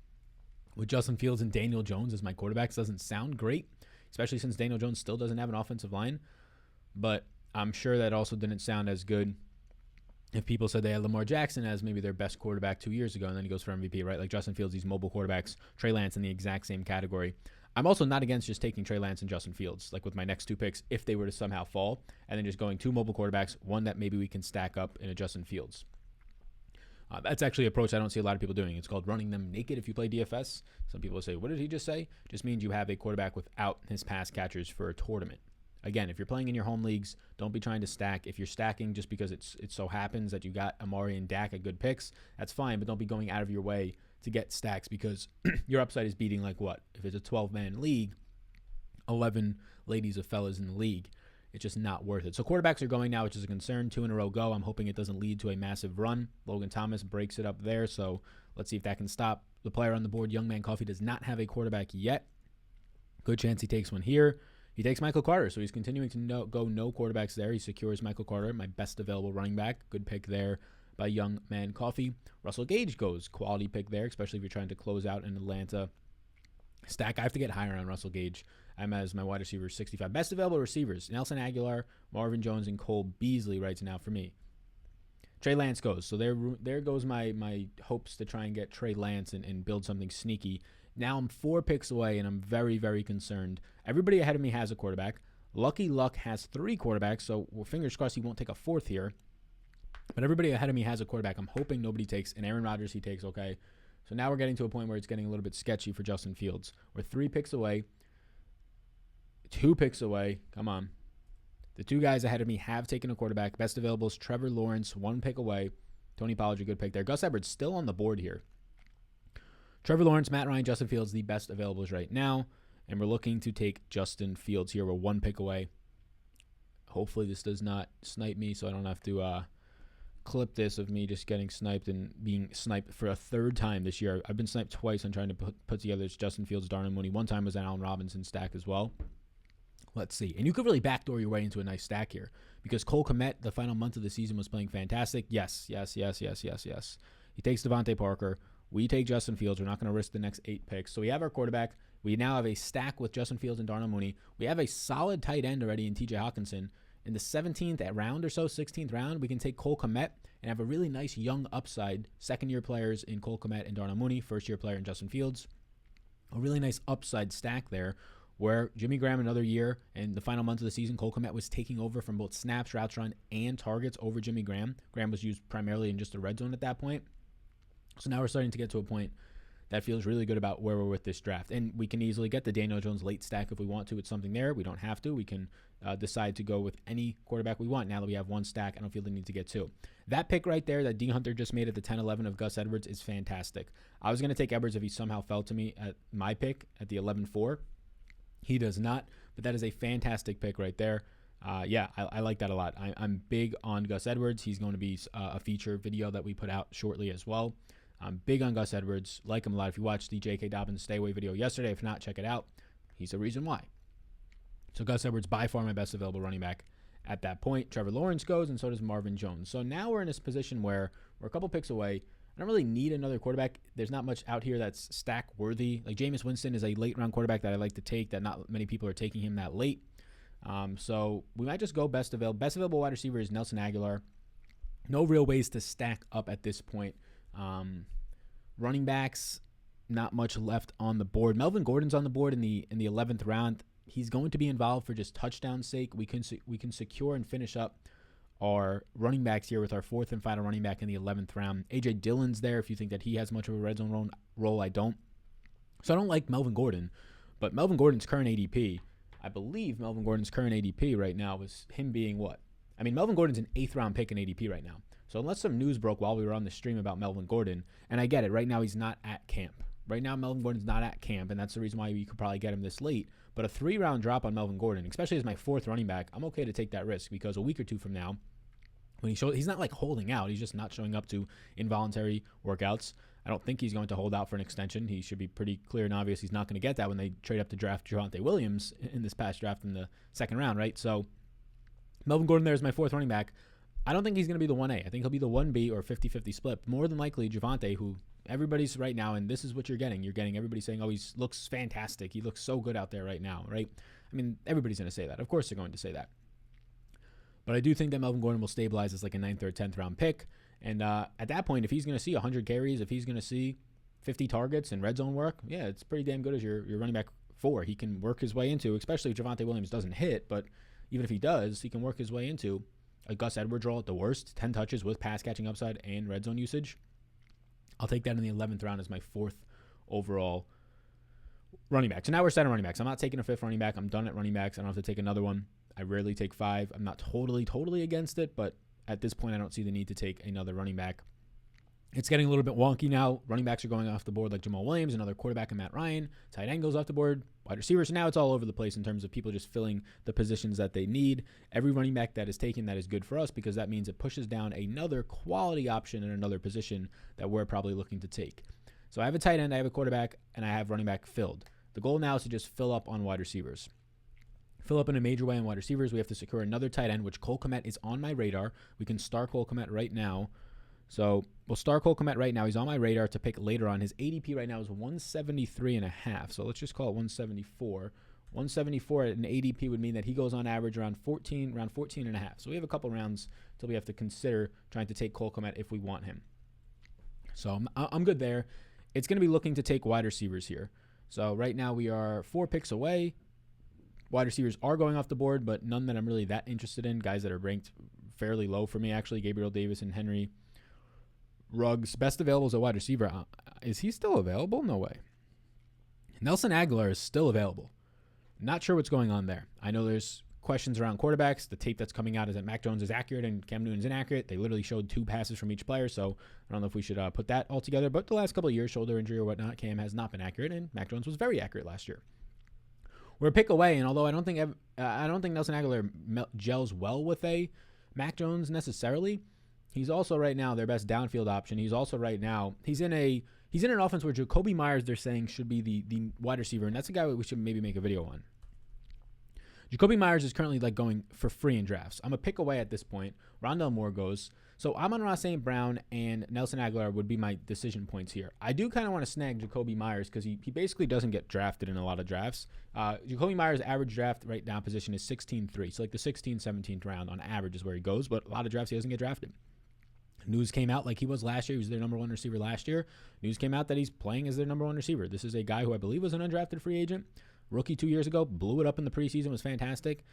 Speaker 1: with Justin Fields and Daniel Jones as my quarterbacks doesn't sound great, especially since Daniel Jones still doesn't have an offensive line. But I'm sure that also didn't sound as good if people said they had Lamar Jackson as maybe their best quarterback 2 years ago, and then he goes for MVP, right? Like Justin Fields, these mobile quarterbacks, Trey Lance in the exact same category. I'm also not against just taking Trey Lance and Justin Fields, like with my next 2 picks, if they were to somehow fall, and then just going 2 mobile quarterbacks, one that maybe we can stack up in a Justin Fields. That's actually an approach I don't see a lot of people doing. It's called running them naked if you play DFS. Some people say, what did he just say? Just means you have a quarterback without his pass catchers for a tournament. Again, if you're playing in your home leagues, don't be trying to stack. If you're stacking just because it so happens that you got Amari and Dak at good picks, that's fine, but don't be going out of your way to get stacks because your upside is beating like what? If it's a 12-man league, 11 ladies of fellas in the league, it's just not worth it. So quarterbacks are going now, which is a concern. 2 in a row go. I'm hoping it doesn't lead to a massive run. Logan Thomas breaks it up there, so let's see if that can stop. The player on the board, Young Man Coffee, does not have a quarterback yet. Good chance he takes one here. He takes Michael Carter, so he's continuing to go no quarterbacks there. He secures Michael Carter, my best available running back. Good pick there by Young Man Coffee. Russell Gage goes. Quality pick there, especially if you're trying to close out an Atlanta stack. I have to get higher on Russell Gage. I'm as my wide receiver 65. Best available receivers, Nelson Aguilar, Marvin Jones, and Cole Beasley right now for me. Trey Lance goes. So there goes my hopes to try and get Trey Lance and build something sneaky. Now I'm 4 picks away, and I'm very, very concerned. Everybody ahead of me has a quarterback. Lucky Luck has 3 quarterbacks, so fingers crossed he won't take a 4th here. But everybody ahead of me has a quarterback. I'm hoping nobody takes. And Aaron Rodgers he takes, okay. So now we're getting to a point where it's getting a little bit sketchy for Justin Fields. We're 3 picks away. 2 picks away. Come on. The 2 guys ahead of me have taken a quarterback. Best available is Trevor Lawrence, 1 pick away. Tony Pollard, a good pick there. Gus Edwards still on the board here. Trevor Lawrence, Matt Ryan, Justin Fields, the best availables right now. And we're looking to take Justin Fields here. We're 1 pick away. Hopefully this does not snipe me so I don't have to clip this of me just getting sniped and being sniped for a 3rd time this year. I've been sniped twice on trying to put together this Justin Fields, Darnell Mooney. 1 time was an Allen Robinson stack as well. Let's see. And you could really backdoor your way into a nice stack here because Cole Comet, the final month of the season, was playing fantastic. Yes. He takes Devontae Parker. We take Justin Fields. We're not going to risk the next 8 picks. So we have our quarterback. We now have a stack with Justin Fields and Darnell Mooney. We have a solid tight end already in TJ Hawkinson. In the 17th round or so, 16th round, we can take Cole Comet and have a really nice young upside. 2nd-year players in Cole Comet and Darnell Mooney. 1st-year player in Justin Fields. A really nice upside stack there where Jimmy Graham another year and the final month of the season, Cole Komet was taking over from both snaps, routes run, and targets over Jimmy Graham. Graham was used primarily in just the red zone at that point. So now we're starting to get to a point that feels really good about where we're with this draft. And we can easily get the Daniel Jones late stack if we want to. It's something there. We don't have to. We can decide to go with any quarterback we want. Now that we have 1 stack, I don't feel the need to get 2. That pick right there that D. Hunter just made at the 10-11 of Gus Edwards is fantastic. I was going to take Edwards if he somehow fell to me at my pick at the 11-4. He does not, but that is a fantastic pick right there. I like that a lot. I'm big on Gus Edwards. He's going to be a feature video that we put out shortly as well. I'm big on Gus Edwards. Like him a lot. If you watched the J.K. Dobbins Stay Away video yesterday, if not, check it out. He's the reason why. So Gus Edwards, by far my best available running back at that point. Trevor Lawrence goes, and so does Marvin Jones. So now we're in this position where we're a couple picks away. I don't really need another quarterback. There's not much out here that's stack worthy. Like Jameis Winston is a late round quarterback that I like to take that not many people are taking him that late. So we might just go best available. Best available wide receiver is Nelson Aguilar. No real ways to stack up at this point. Running backs, not much left on the board. Melvin Gordon's on the board in the 11th round. He's going to be involved for just touchdown sake. We can secure and finish up our running backs here with our 4th and final running back in the 11th round. A.J. Dillon's there if you think that he has much of a red zone role. I don't. So I don't like Melvin Gordon, but Melvin Gordon's current ADP, I believe Melvin Gordon's current ADP right now was him being what? I mean, Melvin Gordon's an 8th round pick in ADP right now. So unless some news broke while we were on the stream about Melvin Gordon, and I get it, right now he's not at camp. Right now Melvin Gordon's not at camp, and that's the reason why you could probably get him this late. But a 3-round drop on Melvin Gordon, especially as my 4th running back, I'm okay to take that risk because a week or two from now, when he's not like holding out. He's just not showing up to involuntary workouts. I don't think he's going to hold out for an extension. He should be pretty clear and obvious he's not going to get that when they trade up to draft Javonte Williams in this past draft in the 2nd round, right? So Melvin Gordon there is my 4th running back. I don't think he's going to be the 1A. I think he'll be the 1B or 50-50 split. More than likely, Javonte, who everybody's right now, and this is what you're getting. You're getting everybody saying, oh, he looks fantastic. He looks so good out there right now, right? I mean, everybody's going to say that. Of course they're going to say that. But I do think that Melvin Gordon will stabilize as like a 9th or 10th round pick. And at that point, if he's going to see 100 carries, if he's going to see 50 targets and red zone work, yeah, it's pretty damn good as your running back 4. He can work his way into, especially if Javonte Williams doesn't hit, but even if he does, he can work his way into a Gus Edwards role at the worst, 10 touches with pass catching upside and red zone usage. I'll take that in the 11th round as my 4th overall running back. So now we're set on running backs. I'm not taking a 5th running back. I'm done at running backs. I don't have to take another one. I rarely take 5. I'm not totally against it, but at this point, I don't see the need to take another running back. It's getting a little bit wonky now. Running backs are going off the board like Jamal Williams, another quarterback in Matt Ryan. Tight end goes off the board. Wide receivers. So now it's all over the place in terms of people just filling the positions that they need. Every running back that is taken, that is good for us because that means it pushes down another quality option in another position that we're probably looking to take. So I have a tight end, I have a quarterback, and I have running back filled. The goal now is to just fill up on wide receivers. Fill up in a major way on wide receivers. We have to secure another tight end, which Cole Comet is on my radar. We can start Cole Comet right now. So we'll start Cole Comet right now. He's on my radar to pick later on. His ADP right now is 173.5. So let's just call it 174. 174 at an ADP would mean that he goes on average around 14.5. So we have a couple rounds till we have to consider trying to take Cole Comet if we want him. So I'm good there. It's going to be looking to take wide receivers here. So right now we are 4 picks away. Wide receivers are going off the board, but none that I'm really that interested in. Guys that are ranked fairly low for me, actually. Gabriel Davis and Henry Ruggs. Best available is a wide receiver. Is he still available? No way. Nelson Aguilar is still available. Not sure what's going on there. I know there's questions around quarterbacks. The tape that's coming out is that Mac Jones is accurate and Cam Newton's inaccurate. They literally showed 2 passes from each player, so I don't know if we should put that all together. But the last couple of years, shoulder injury or whatnot, Cam has not been accurate, and Mac Jones was very accurate last year. We're a pick away, and although I don't think Nelson Aguilar gels well with a Mac Jones necessarily, he's also right now their best downfield option. He's also right now he's in an offense where Jacoby Myers, they're saying, should be the wide receiver, and that's a guy we should maybe make a video on. Jacoby Myers is currently like going for free in drafts. I'm a pick away at this point. Rondale Moore goes. So Amon-Ra St. Brown and Nelson Aguilar would be my decision points here. I do kind of want to snag Jacoby Myers because he basically doesn't get drafted in a lot of drafts. Jacoby Myers' average draft right now position is 16-3. So like the 16th, 17th round on average is where he goes, but a lot of drafts he doesn't get drafted. News came out like he was last year. He was their number 1 receiver last year. News came out that he's playing as their number 1 receiver. This is a guy who I believe was an undrafted free agent. Rookie 2 years ago, blew it up in the preseason, was fantastic.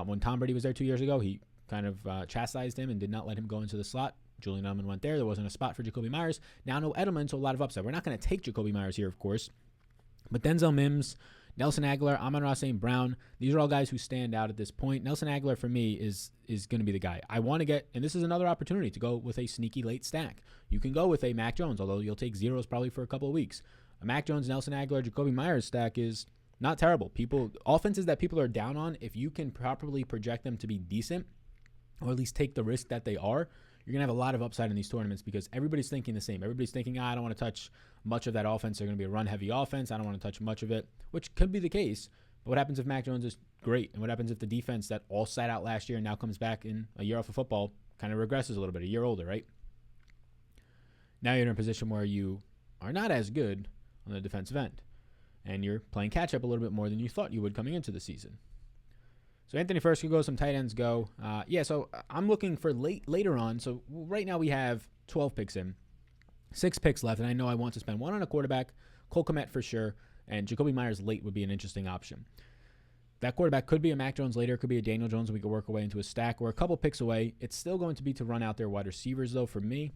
Speaker 1: When Tom Brady was there 2 years ago, he kind of chastised him and did not let him go into the slot. Julian Edelman went there. There wasn't a spot for Jacoby Myers. Now no Edelman, so a lot of upside. We're not going to take Jacoby Myers here, of course. But Denzel Mims, Nelson Aguilar, Amon-Ra St. Brown, these are all guys who stand out at this point. Nelson Aguilar, for me, is going to be the guy. I want to get, and this is another opportunity to go with a sneaky late stack. You can go with a Mac Jones, although you'll take zeros probably for a couple of weeks. A Mac Jones, Nelson Aguilar, Jacoby Myers stack is not terrible. Offenses that people are down on, if you can properly project them to be decent, or at least take the risk that they are, you're going to have a lot of upside in these tournaments because everybody's thinking the same. Everybody's thinking, I don't want to touch much of that offense. They're going to be a run-heavy offense. I don't want to touch much of it, which could be the case. But what happens if Mac Jones is great? And what happens if the defense that all sat out last year and now comes back in a year off of football kind of regresses a little bit, a year older, right? Now you're in a position where you are not as good on the defensive end, and you're playing catch-up a little bit more than you thought you would coming into the season. So Anthony first could go, some tight ends go. So I'm looking for later on. So right now we have 12 picks in. 6 picks left, and I know I want to spend one on a quarterback, Cole Komet for sure, and Jacoby Myers late would be an interesting option. That quarterback could be a Mac Jones later, could be a Daniel Jones, and we could work our way into a stack. We're a couple picks away. It's still going to be to run out their wide receivers, though, for me.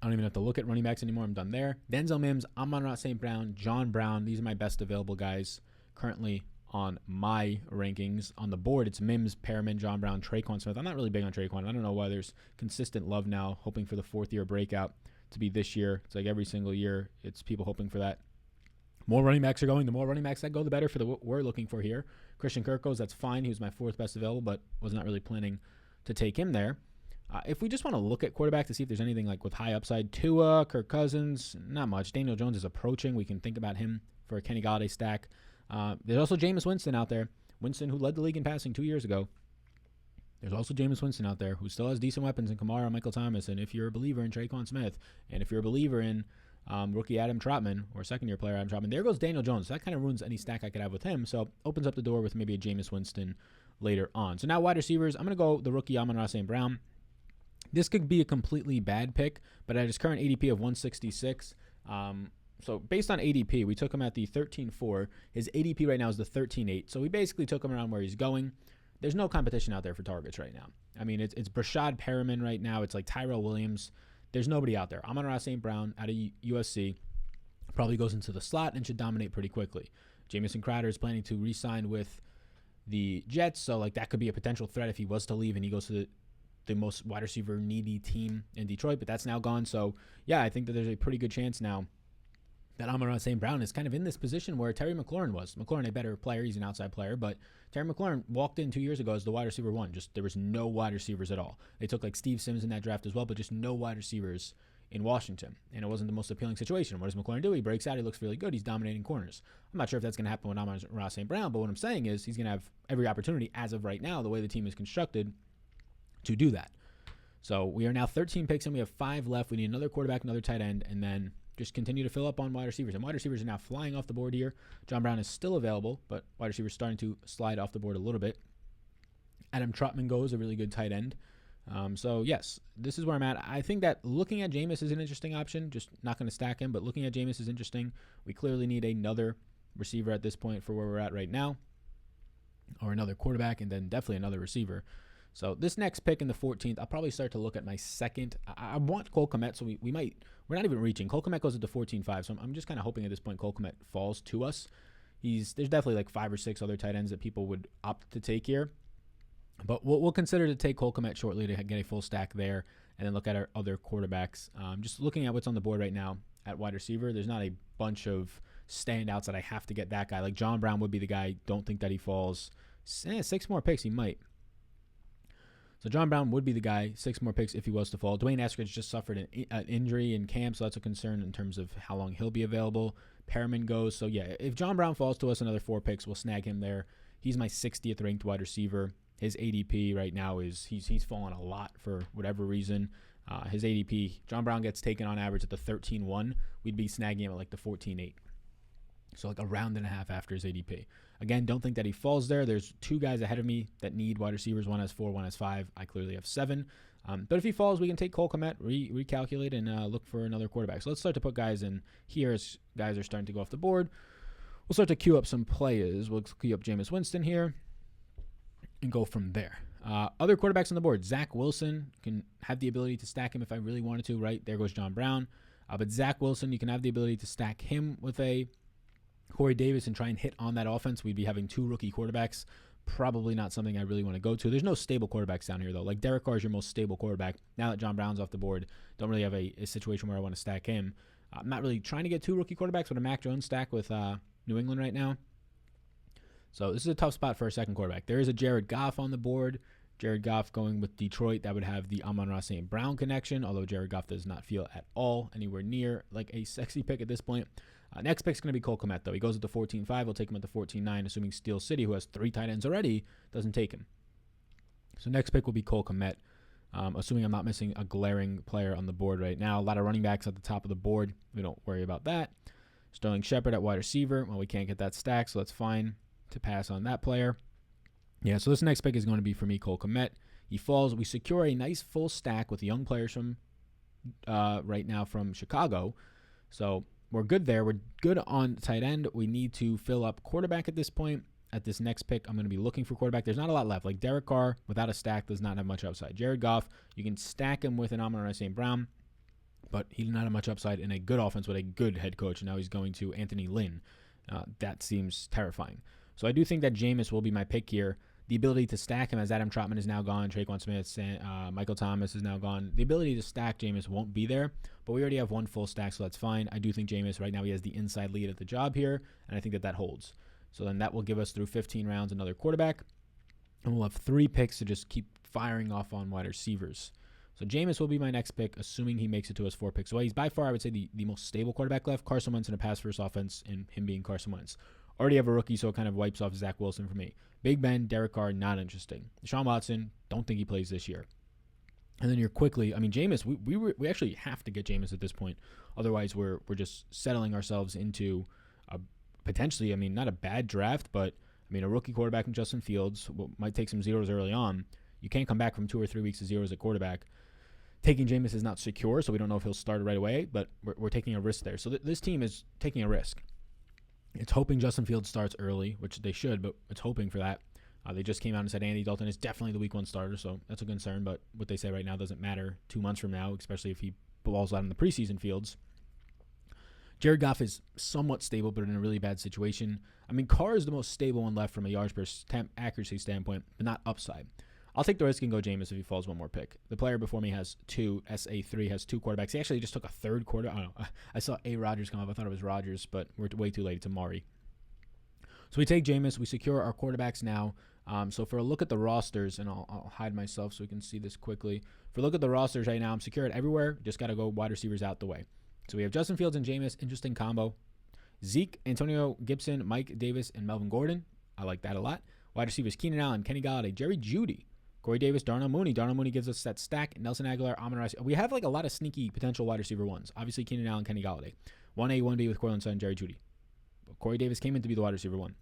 Speaker 1: I don't even have to look at running backs anymore. I'm done there. Denzel Mims, Amon-Ra St. Brown, John Brown. These are my best available guys currently on my rankings. On the board, it's Mims, Perriman, John Brown, Traquan Smith. I'm not really big on Traquan. I don't know why there's consistent love now, hoping for the fourth-year breakout to be this year. It's like every single year, it's people hoping for that. More running backs are going. The more running backs that go, the better for what we're looking for here. Christian Kirk goes. That's fine. He was my 4th best available, but was not really planning to take him there. If we just want to look at quarterback to see if there's anything like with high upside, Tua, Kirk Cousins, not much. Daniel Jones is approaching. We can think about him for a Kenny Gallaudet stack. There's also Jameis Winston out there. Winston, who led the league in passing 2 years ago. There's also Jameis Winston out there who still has decent weapons in Kamara and Michael Thomas. And if you're a believer in Traquan Smith, and if you're a believer in rookie Adam Trotman, or second-year player Adam Trotman, there goes Daniel Jones. So that kind of ruins any stack I could have with him. So opens up the door with maybe a Jameis Winston later on. So now wide receivers, I'm going to go the rookie Amon-Ra St. Brown. This could be a completely bad pick, but at his current ADP of 166, so based on ADP, we took him at the 13.4. His ADP right now is the 13.8. So we basically took him around where he's going. There's no competition out there for targets right now. I mean, it's Brashad Perriman right now. It's like Tyrell Williams. There's nobody out there. Amon-Ra St. Brown out of USC probably goes into the slot and should dominate pretty quickly. Jamison Crowder is planning to re-sign with the Jets, so like that could be a potential threat if he was to leave and he goes to the most wide receiver needy team in Detroit, but that's now gone. So yeah, I think that there's a pretty good chance now that Amon-Ra St. Brown is kind of in this position where Terry McLaurin was. McLaurin, a better player. He's an outside player, but Terry McLaurin walked in 2 years ago as the wide receiver 1. Just there was no wide receivers at all. They took like Steve Sims in that draft as well, but just no wide receivers in Washington. And it wasn't the most appealing situation. What does McLaurin do? He breaks out. He looks really good. He's dominating corners. I'm not sure if that's going to happen with Amon-Ra St. Brown, but what I'm saying is he's going to have every opportunity as of right now, the way the team is constructed, to do that. So we are now 13 picks and we have 5 left. We need another quarterback, another tight end, and then just continue to fill up on wide receivers. And wide receivers are now flying off the board here. John Brown is still available, but wide receivers starting to slide off the board a little bit. Adam Trotman goes, a really good tight end. So yes, this is where I'm at. I think that looking at Jameis is an interesting option. Just not going to stack him, but looking at Jameis is interesting. We clearly need another receiver at this point for where we're at right now, or another quarterback, and then definitely another receiver. So this next pick in the 14th, I'll probably start to look at my second. I want Cole Komet, so we're not even reaching. Cole Komet goes at the 14.5, so I'm just kind of hoping at this point Cole Komet falls to us. There's definitely like 5 or 6 other tight ends that people would opt to take here. But we'll consider to take Cole Komet shortly to get a full stack there, and then look at our other quarterbacks. Just looking at what's on the board right now at wide receiver, there's not a bunch of standouts that I have to get that guy. Like John Brown would be the guy. Don't think that he falls. 6 more picks, he might. So John Brown would be the guy, 6 more picks if he was to fall. Dwayne Eskridge just suffered an injury in camp, so that's a concern in terms of how long he'll be available. Perriman goes. So yeah, if John Brown falls to us another 4 picks, we'll snag him there. He's my 60th ranked wide receiver. His ADP right now is he's fallen a lot for whatever reason. His ADP, John Brown gets taken on average at the 13.1. We'd be snagging him at like the 14.8. So like a round and a half after his ADP. Again, don't think that he falls there. There's 2 guys ahead of me that need wide receivers. One has 4, one has 5. I clearly have 7. But if he falls, we can take Cole Komet, recalculate, and look for another quarterback. So let's start to put guys in here as guys are starting to go off the board. We'll start to queue up some players. We'll queue up Jameis Winston here and go from there. Other quarterbacks on the board. Zach Wilson, can have the ability to stack him if I really wanted to, right? There goes John Brown. But Zach Wilson, you can have the ability to stack him with a Corey Davis and try and hit on that offense. We'd be having 2 rookie quarterbacks. Probably not something I really want to go to. There's no stable quarterbacks down here, though. Like Derek Carr is your most stable quarterback. Now that John Brown's off the board, don't really have a situation where I want to stack him. I'm not really trying to get 2 rookie quarterbacks, but a Mac Jones stack with New England right now. So this is a tough spot for a second quarterback. There is a Jared Goff on the board. Jared Goff going with Detroit. That would have the Amon-Ra St. Brown connection, although Jared Goff does not feel at all anywhere near like a sexy pick at this point. Next pick is going to be Cole Komet, though. He goes at the 14.5. We'll take him at the 14.9, assuming Steel City, who has 3 tight ends already, doesn't take him. So next pick will be Cole Komet, assuming I'm not missing a glaring player on the board right now. A lot of running backs at the top of the board. We don't worry about that. Sterling Shepard at wide receiver. Well, we can't get that stack, so that's fine to pass on that player. Yeah, so this next pick is going to be for me, Cole Komet. He falls. We secure a nice full stack with young players from right now from Chicago. So we're good there. We're good on tight end. We need to fill up quarterback at this point. At this next pick, I'm going to be looking for quarterback. There's not a lot left. Like Derek Carr, without a stack, does not have much upside. Jared Goff, you can stack him with an Amon-Ra St. Brown, but he did not have much upside in a good offense with a good head coach. And now he's going to Anthony Lynn. That seems terrifying. So I do think that Jameis will be my pick here. The ability to stack him, as Adam Trotman is now gone, Traquan Smith, Michael Thomas is now gone. The ability to stack Jameis won't be there, but we already have one full stack, so that's fine. I do think Jameis right now, he has the inside lead at the job here, and I think that holds. So then that will give us through 15 rounds another quarterback, and we'll have 3 picks to just keep firing off on wide receivers. So Jameis will be my next pick, assuming he makes it to his 4 picks away. He's by far, I would say, the most stable quarterback left. Carson Wentz in a pass-first offense, and him being Carson Wentz. Already have a rookie, so it kind of wipes off Zach Wilson for me. Big Ben, Derek Carr, not interesting. Deshaun Watson, don't think he plays this year. And then you're quickly, I mean, Jameis, we actually have to get Jameis at this point. Otherwise, we're just settling ourselves into a potentially, I mean, not a bad draft, but I mean, a rookie quarterback in Justin Fields might take some zeros early on. You can't come back from 2 or 3 weeks of zeros at quarterback. Taking Jameis is not secure, so we don't know if he'll start right away, but we're taking a risk there. So this team is taking a risk. It's hoping Justin Fields starts early, which they should, but it's hoping for that. They just came out and said Andy Dalton is definitely the week 1 starter, so that's a concern, but what they say right now doesn't matter 2 months from now, especially if he balls out in the preseason Fields. Jared Goff is somewhat stable, but in a really bad situation. I mean, Carr is the most stable one left from a yards per accuracy standpoint, but not upside. I'll take the risk and go Jameis if he falls one more pick. The player before me has 2. SA3 has 2 quarterbacks. He actually just took a 3rd quarter. I don't know. I saw A. Rodgers come up. I thought it was Rodgers, but we're way too late. It's Amari. So we take Jameis. We secure our quarterbacks now. So for a look at the rosters, and I'll hide myself so we can see this quickly. For a look at the rosters right now, I'm secured everywhere. Just got to go wide receivers out the way. So we have Justin Fields and Jameis. Interesting combo. Zeke, Antonio Gibson, Mike Davis, and Melvin Gordon. I like that a lot. Wide receivers, Keenan Allen, Kenny Gallaudet, Jerry Jeudy, Corey Davis, Darnell Mooney. Darnell Mooney gives us that stack. Nelson Aguilar, Amon-Ra. We have like a lot of sneaky potential wide receiver ones. Obviously, Keenan Allen, Kenny Gallaudet. 1A, 1B with Cortland Sutton, Jerry Jeudy. Corey Davis came in to be the wide receiver 1.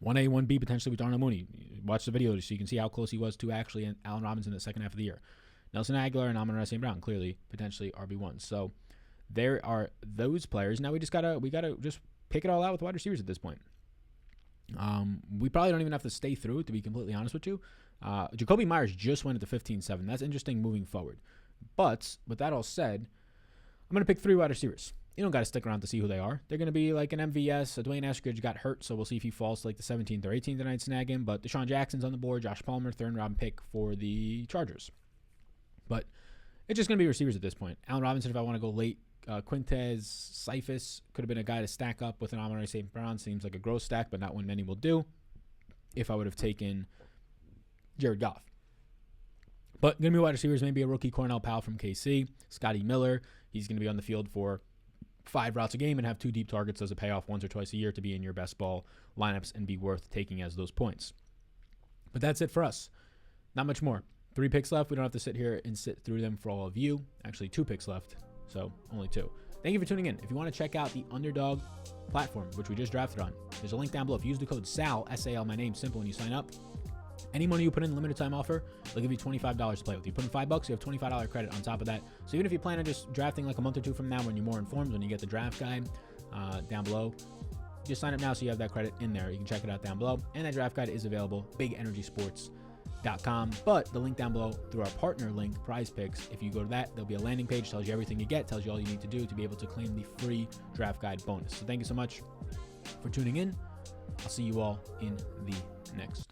Speaker 1: 1A, 1B potentially with Darnell Mooney. Watch the video so you can see how close he was to actually Allen Robinson in the second half of the year. Nelson Aguilar and Amon-Ra St. Brown, clearly, potentially RB1. So there are those players. Now we gotta just pick it all out with wide receivers at this point. We probably don't even have to stay through it, to be completely honest with you. Jacoby Myers just went at the 15-7. That's interesting moving forward. But with that all said, I'm going to pick 3 wide receivers. You don't got to stick around to see who they are. They're going to be like an MVS. Dwayne Eskridge got hurt, so we'll see if he falls to like the 17th or 18th and I'd snag him. But Deshaun Jackson's on the board. Josh Palmer, 3rd round pick for the Chargers. But it's just going to be receivers at this point. Allen Robinson, if I want to go late. Quintez Cephas could have been a guy to stack up with an Amon-Ra St. Brown. Seems like a gross stack, but not one many will do. If I would have taken Jared Goff. But going to be wide receivers, maybe a rookie Cornell Powell from KC. Scotty Miller, he's going to be on the field for 5 routes a game and have 2 deep targets as a payoff once or twice a year to be in your best ball lineups and be worth taking as those points. But that's it for us. Not much more. 3 picks left. We don't have to sit here and sit through them for all of you. Actually, 2 picks left. So only 2. Thank you for tuning in. If you want to check out the Underdog platform, which we just drafted on, there's a link down below. If you use the code SAL, S-A-L, my name, simple, when you sign up, any money you put in limited time offer, they'll give you $25 to play with. You put in $5, you have $25 credit on top of that. So even if you plan on just drafting like a month or 2 from now when you're more informed, when you get the draft guide down below, just sign up now so you have that credit in there. You can check it out down below. And that draft guide is available, bigenergysports.com. But the link down below through our partner link, Prize Picks, if you go to that, there'll be a landing page, tells you everything you get, tells you all you need to do to be able to claim the free draft guide bonus. So thank you so much for tuning in. I'll see you all in the next